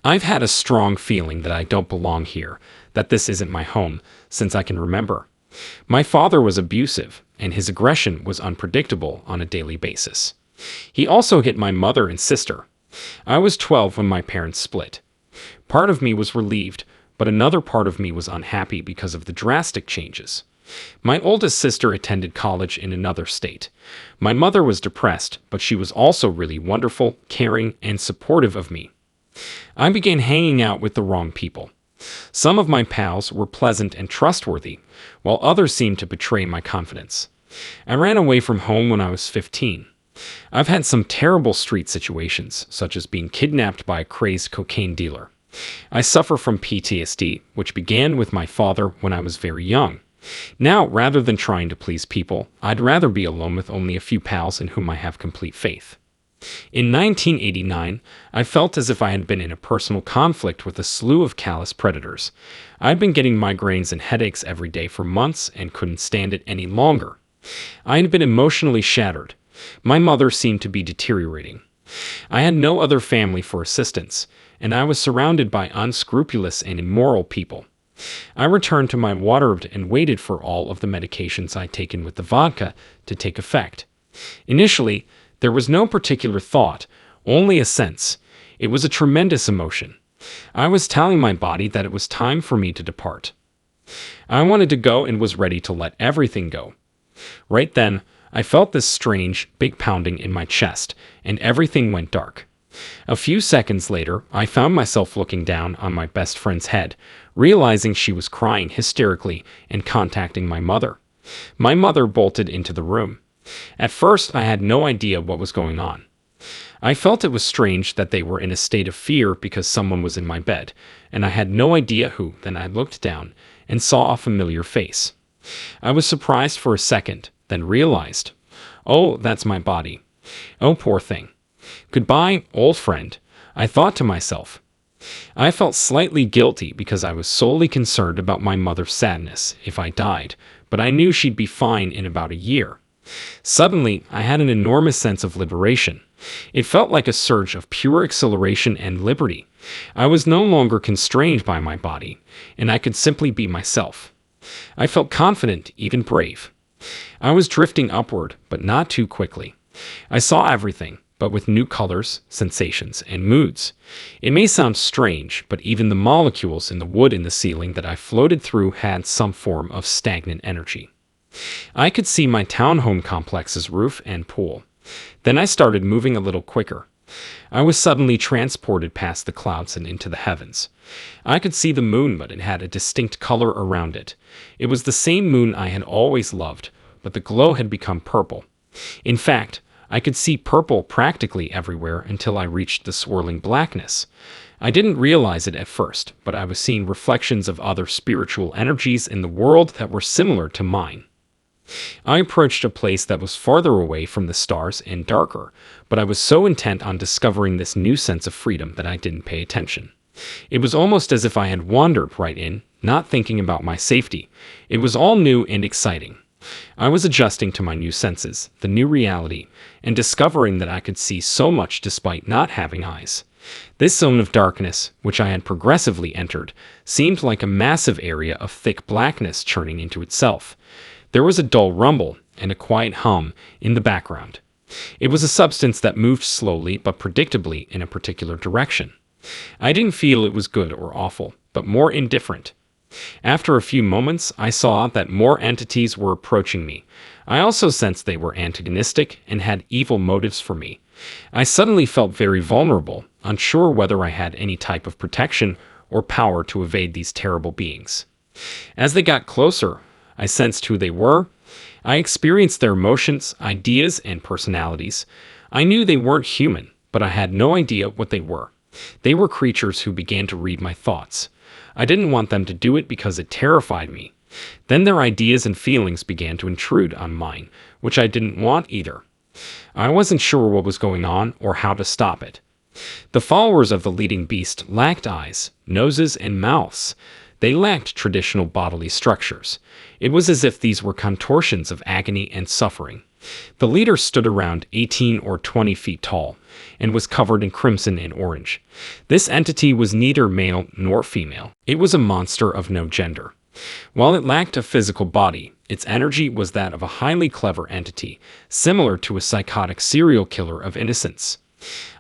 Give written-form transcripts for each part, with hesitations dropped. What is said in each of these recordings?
I've had a strong feeling that I don't belong here, that this isn't my home, since I can remember. My father was abusive, and his aggression was unpredictable on a daily basis. He also hit my mother and sister. I was 12 when my parents split. Part of me was relieved, but another part of me was unhappy because of the drastic changes. My oldest sister attended college in another state. My mother was depressed, but she was also really wonderful, caring, and supportive of me. I began hanging out with the wrong people. Some of my pals were pleasant and trustworthy, while others seemed to betray my confidence. I ran away from home when I was 15. I've had some terrible street situations, such as being kidnapped by a crazed cocaine dealer. I suffer from PTSD, which began with my father when I was very young. Now, rather than trying to please people, I'd rather be alone with only a few pals in whom I have complete faith. In 1989, I felt as if I had been in a personal conflict with a slew of callous predators. I'd been getting migraines and headaches every day for months and couldn't stand it any longer. I had been emotionally shattered. My mother seemed to be deteriorating. I had no other family for assistance, and I was surrounded by unscrupulous and immoral people. I returned to my wardrobe and waited for all of the medications I'd taken with the vodka to take effect. Initially, there was no particular thought, only a sense. It was a tremendous emotion. I was telling my body that it was time for me to depart. I wanted to go and was ready to let everything go. Right then, I felt this strange, big pounding in my chest, and everything went dark. A few seconds later, I found myself looking down on my best friend's head, realizing she was crying hysterically and contacting my mother. My mother bolted into the room. At first, I had no idea what was going on. I felt it was strange that they were in a state of fear because someone was in my bed, and I had no idea who. Then I looked down and saw a familiar face. I was surprised for a second, then realized, oh, that's my body. Oh, poor thing. Goodbye, old friend, I thought to myself. I felt slightly guilty because I was solely concerned about my mother's sadness if I died, but I knew she'd be fine in about a year. Suddenly, I had an enormous sense of liberation. It felt like a surge of pure exhilaration and liberty. I was no longer constrained by my body, and I could simply be myself. I felt confident, even brave. I was drifting upward, but not too quickly. I saw everything, but with new colors, sensations, and moods. It may sound strange, but even the molecules in the wood in the ceiling that I floated through had some form of stagnant energy. I could see my townhome complex's roof and pool. Then I started moving a little quicker. I was suddenly transported past the clouds and into the heavens. I could see the moon, but it had a distinct color around it. It was the same moon I had always loved, but the glow had become purple. In fact, I could see purple practically everywhere until I reached the swirling blackness. I didn't realize it at first, but I was seeing reflections of other spiritual energies in the world that were similar to mine. I approached a place that was farther away from the stars and darker, but I was so intent on discovering this new sense of freedom that I didn't pay attention. It was almost as if I had wandered right in, not thinking about my safety. It was all new and exciting. I was adjusting to my new senses, the new reality, and discovering that I could see so much despite not having eyes. This zone of darkness, which I had progressively entered, seemed like a massive area of thick blackness churning into itself. There was a dull rumble and a quiet hum in the background. It was a substance that moved slowly but predictably in a particular direction. I didn't feel it was good or awful, but more indifferent. After a few moments, I saw that more entities were approaching me. I also sensed they were antagonistic and had evil motives for me. I suddenly felt very vulnerable, unsure whether I had any type of protection or power to evade these terrible beings. As they got closer, I sensed who they were. I experienced their emotions, ideas, and personalities. I knew they weren't human, but I had no idea what they were. They were creatures who began to read my thoughts. I didn't want them to do it because it terrified me. Then their ideas and feelings began to intrude on mine, which I didn't want either. I wasn't sure what was going on or how to stop it. The followers of the leading beast lacked eyes, noses, and mouths. They lacked traditional bodily structures. It was as if these were contortions of agony and suffering. The leader stood around 18 or 20 feet tall and was covered in crimson and orange. This entity was neither male nor female. It was a monster of no gender. While it lacked a physical body, its energy was that of a highly clever entity, similar to a psychotic serial killer of innocence.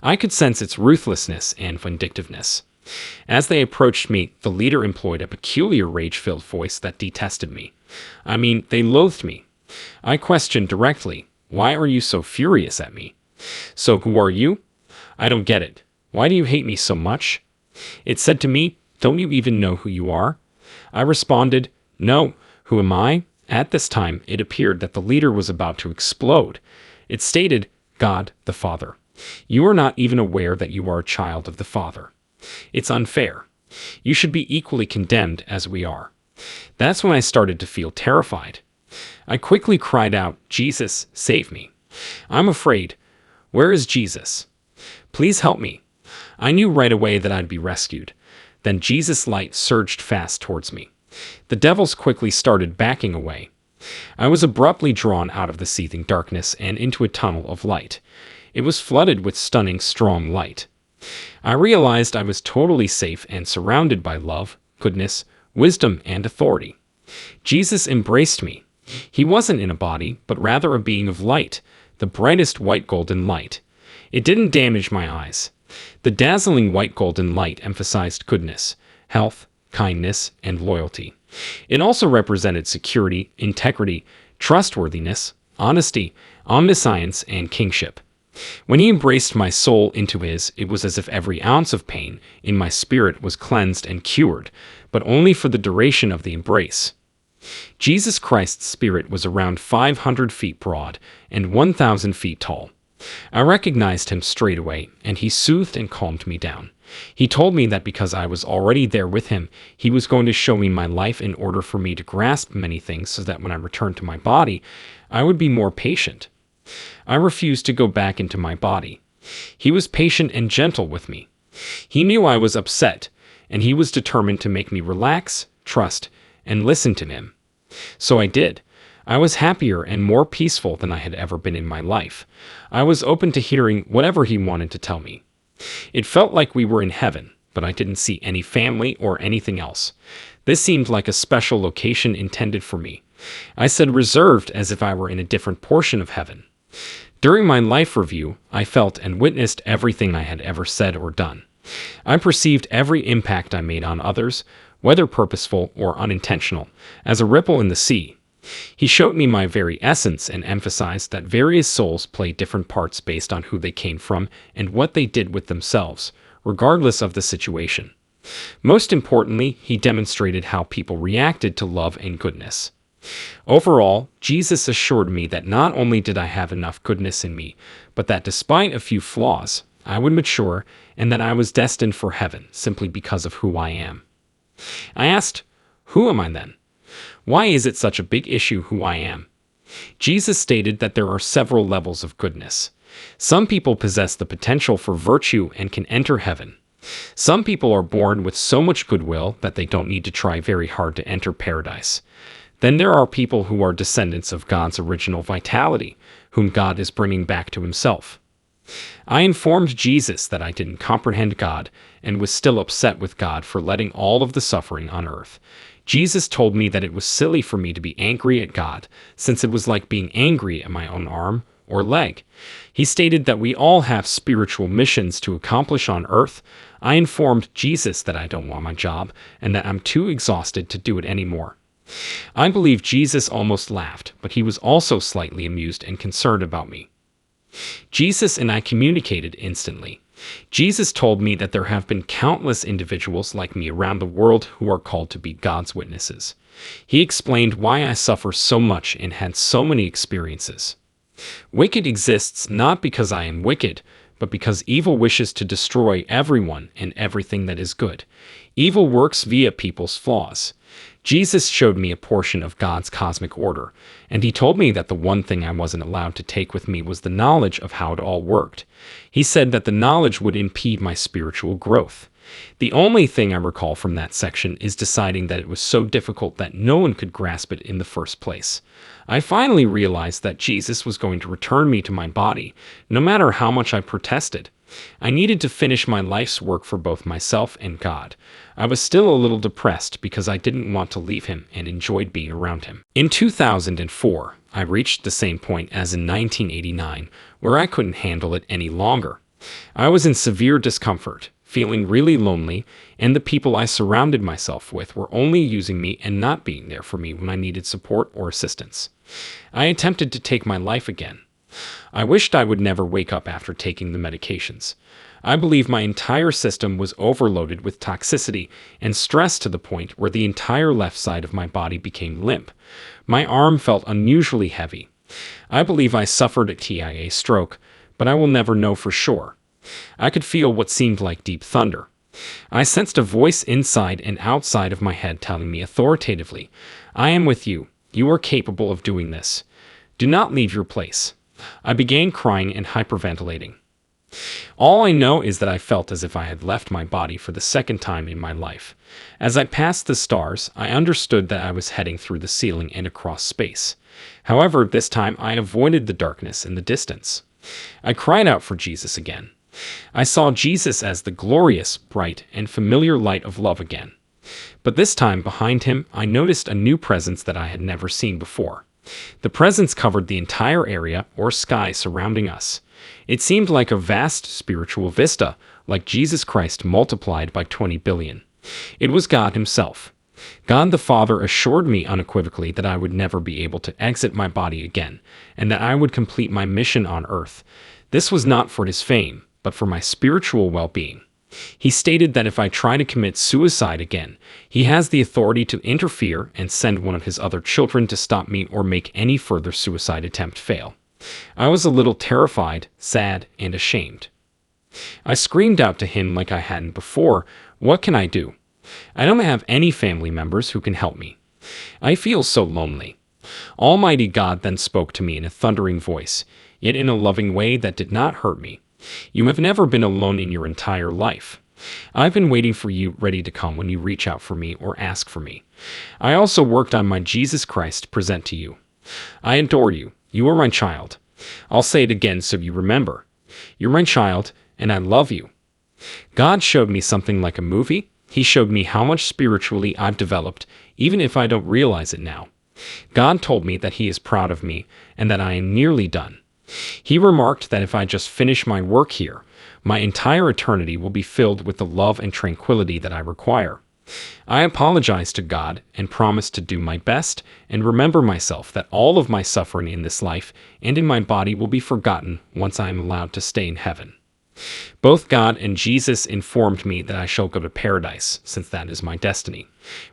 I could sense its ruthlessness and vindictiveness. As they approached me, the leader employed a peculiar rage-filled voice that detested me. I mean, they loathed me. I questioned directly, "Why are you so furious at me?" "So who are you?" "I don't get it. Why do you hate me so much?" It said to me, "Don't you even know who you are?" I responded, "No, who am I?" At this time, it appeared that the leader was about to explode. It stated, "God, the Father. You are not even aware that you are a child of the Father. It's unfair. You should be equally condemned as we are." That's when I started to feel terrified. I quickly cried out, "Jesus, save me. I'm afraid. Where is Jesus? Please help me." I knew right away that I'd be rescued. Then Jesus' light surged fast towards me. The devils quickly started backing away. I was abruptly drawn out of the seething darkness and into a tunnel of light. It was flooded with stunning, strong light. I realized I was totally safe and surrounded by love, goodness, wisdom, and authority. Jesus embraced me. He wasn't in a body, but rather a being of light, the brightest white golden light. It didn't damage my eyes. The dazzling white golden light emphasized goodness, health, kindness, and loyalty. It also represented security, integrity, trustworthiness, honesty, omniscience, and kingship. When he embraced my soul into his, it was as if every ounce of pain in my spirit was cleansed and cured, but only for the duration of the embrace. Jesus Christ's spirit was around 500 feet broad and 1,000 feet tall. I recognized him straight away, and he soothed and calmed me down. He told me that because I was already there with him, he was going to show me my life in order for me to grasp many things so that when I returned to my body, I would be more patient. I refused to go back into my body. He was patient and gentle with me. He knew I was upset, and he was determined to make me relax, trust, and listen to him. So I did. I was happier and more peaceful than I had ever been in my life. I was open to hearing whatever he wanted to tell me. It felt like we were in heaven, but I didn't see any family or anything else. This seemed like a special location intended for me. I said reserved as if I were in a different portion of heaven. During my life review, I felt and witnessed everything I had ever said or done. I perceived every impact I made on others, whether purposeful or unintentional, as a ripple in the sea. He showed me my very essence and emphasized that various souls play different parts based on who they came from and what they did with themselves, regardless of the situation. Most importantly, he demonstrated how people reacted to love and goodness. Overall, Jesus assured me that not only did I have enough goodness in me, but that despite a few flaws, I would mature and that I was destined for heaven simply because of who I am. I asked, "Who am I then? Why is it such a big issue who I am?" Jesus stated that there are several levels of goodness. Some people possess the potential for virtue and can enter heaven. Some people are born with so much goodwill that they don't need to try very hard to enter paradise. Then there are people who are descendants of God's original vitality, whom God is bringing back to himself. I informed Jesus that I didn't comprehend God and was still upset with God for letting all of the suffering on earth. Jesus told me that it was silly for me to be angry at God, since it was like being angry at my own arm or leg. He stated that we all have spiritual missions to accomplish on earth. I informed Jesus that I don't want my job and that I'm too exhausted to do it anymore. I believe Jesus almost laughed, but he was also slightly amused and concerned about me. Jesus and I communicated instantly. Jesus told me that there have been countless individuals like me around the world who are called to be God's witnesses. He explained why I suffer so much and had so many experiences. Wicked exists not because I am wicked, but because evil wishes to destroy everyone and everything that is good. Evil works via people's flaws. Jesus showed me a portion of God's cosmic order, and he told me that the one thing I wasn't allowed to take with me was the knowledge of how it all worked. He said that the knowledge would impede my spiritual growth. The only thing I recall from that section is deciding that it was so difficult that no one could grasp it in the first place. I finally realized that Jesus was going to return me to my body, no matter how much I protested. I needed to finish my life's work for both myself and God. I was still a little depressed because I didn't want to leave him and enjoyed being around him. In 2004, I reached the same point as in 1989, where I couldn't handle it any longer. I was in severe discomfort, feeling really lonely, and the people I surrounded myself with were only using me and not being there for me when I needed support or assistance. I attempted to take my life again. I wished I would never wake up after taking the medications. I believe my entire system was overloaded with toxicity and stress to the point where the entire left side of my body became limp. My arm felt unusually heavy. I believe I suffered a TIA stroke, but I will never know for sure. I could feel what seemed like deep thunder. I sensed a voice inside and outside of my head telling me authoritatively, "I am with you. You are capable of doing this. Do not leave your place." I began crying and hyperventilating. All I know is that I felt as if I had left my body for the second time in my life. As I passed the stars, I understood that I was heading through the ceiling and across space. However, this time I avoided the darkness in the distance. I cried out for Jesus again. I saw Jesus as the glorious, bright, and familiar light of love again. But this time, behind him, I noticed a new presence that I had never seen before. The presence covered the entire area or sky surrounding us. It seemed like a vast spiritual vista, like Jesus Christ multiplied by 20 billion. It was God himself. God the Father assured me unequivocally that I would never be able to exit my body again, and that I would complete my mission on earth. This was not for his fame, but for my spiritual well-being. He stated that if I try to commit suicide again, he has the authority to interfere and send one of his other children to stop me or make any further suicide attempt fail. I was a little terrified, sad, and ashamed. I screamed out to him like I hadn't before, "What can I do? I don't have any family members who can help me. I feel so lonely." Almighty God then spoke to me in a thundering voice, yet in a loving way that did not hurt me. "You have never been alone in your entire life. I've been waiting for you, ready to come when you reach out for me or ask for me. I also worked on my Jesus Christ to present to you. I adore you. You are my child. I'll say it again so you remember. You're my child, and I love you." God showed me something like a movie. He showed me how much spiritually I've developed, even if I don't realize it now. God told me that he is proud of me and that I am nearly done. He remarked that if I just finish my work here, my entire eternity will be filled with the love and tranquility that I require. I apologized to God and promised to do my best and remember myself that all of my suffering in this life and in my body will be forgotten once I am allowed to stay in heaven. Both God and Jesus informed me that I shall go to paradise, since that is my destiny.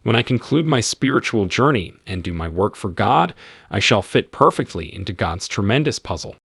When I conclude my spiritual journey and do my work for God, I shall fit perfectly into God's tremendous puzzle.